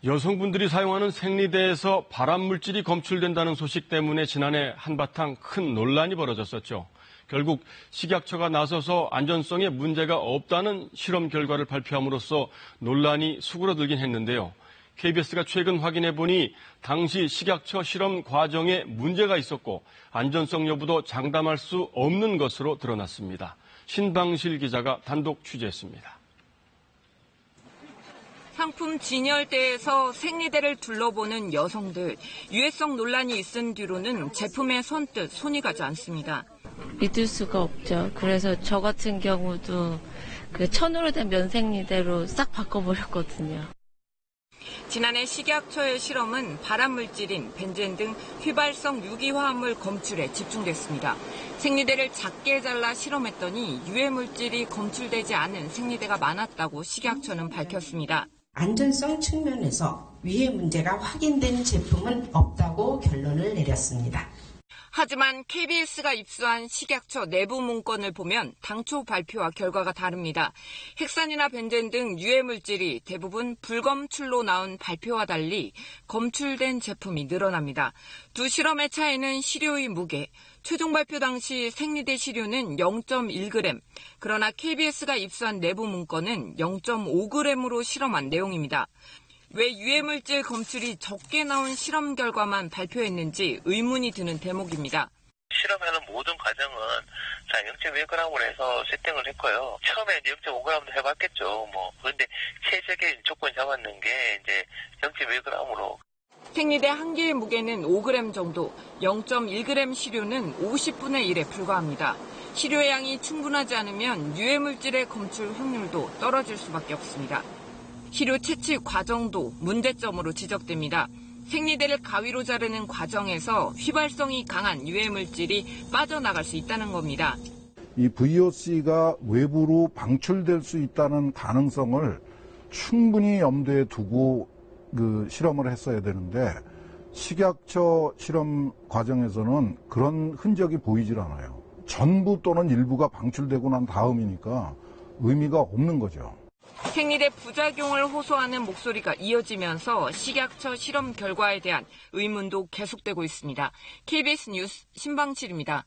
여성분들이 사용하는 생리대에서 발암물질이 검출된다는 소식 때문에 지난해 한바탕 큰 논란이 벌어졌었죠. 결국 식약처가 나서서 안전성에 문제가 없다는 실험 결과를 발표함으로써 논란이 수그러들긴 했는데요. KBS가 최근 확인해보니 당시 식약처 실험 과정에 문제가 있었고 안전성 여부도 장담할 수 없는 것으로 드러났습니다. 신방실 기자가 단독 취재했습니다. 상품 진열대에서 생리대를 둘러보는 여성들. 유해성 논란이 있은 뒤로는 제품에 선뜻 손이 가지 않습니다. 믿을 수가 없죠. 그래서 저 같은 경우도 그 천으로 된 면생리대로 싹 바꿔버렸거든요. 지난해 식약처의 실험은 발암물질인 벤젠 등 휘발성 유기화합물 검출에 집중됐습니다. 생리대를 작게 잘라 실험했더니 유해물질이 검출되지 않은 생리대가 많았다고 식약처는 밝혔습니다. 안전성 측면에서 위해 문제가 확인된 제품은 없다고 결론을 내렸습니다. 하지만 KBS가 입수한 식약처 내부 문건을 보면 당초 발표와 결과가 다릅니다. 핵산이나 벤젠 등 유해물질이 대부분 불검출로 나온 발표와 달리 검출된 제품이 늘어납니다. 두 실험의 차이는 시료의 무게. 최종 발표 당시 생리대 시료는 0.1g, 그러나 KBS가 입수한 내부 문건은 0.5g으로 실험한 내용입니다. 왜 유해물질 검출이 적게 나온 실험 결과만 발표했는지 의문이 드는 대목입니다. 실험하는 모든 과정은 0.1g으로 해서 세팅을 했고요. 처음에 0.5g도 해봤겠죠. 그런데 최적의 조건을 잡았는 게 이제 0.1g으로. 생리대 한 개의 무게는 5g 정도, 0.1g 시료는 50분의 1에 불과합니다. 시료의 양이 충분하지 않으면 유해물질의 검출 확률도 떨어질 수밖에 없습니다. 시료 채취 과정도 문제점으로 지적됩니다. 생리대를 가위로 자르는 과정에서 휘발성이 강한 유해물질이 빠져나갈 수 있다는 겁니다. 이 VOC가 외부로 방출될 수 있다는 가능성을 충분히 염두에 두고 실험을 했어야 되는데 식약처 실험 과정에서는 그런 흔적이 보이질 않아요. 전부 또는 일부가 방출되고 난 다음이니까 의미가 없는 거죠. 생리대 부작용을 호소하는 목소리가 이어지면서 식약처 실험 결과에 대한 의문도 계속되고 있습니다. KBS 뉴스 신방실입니다.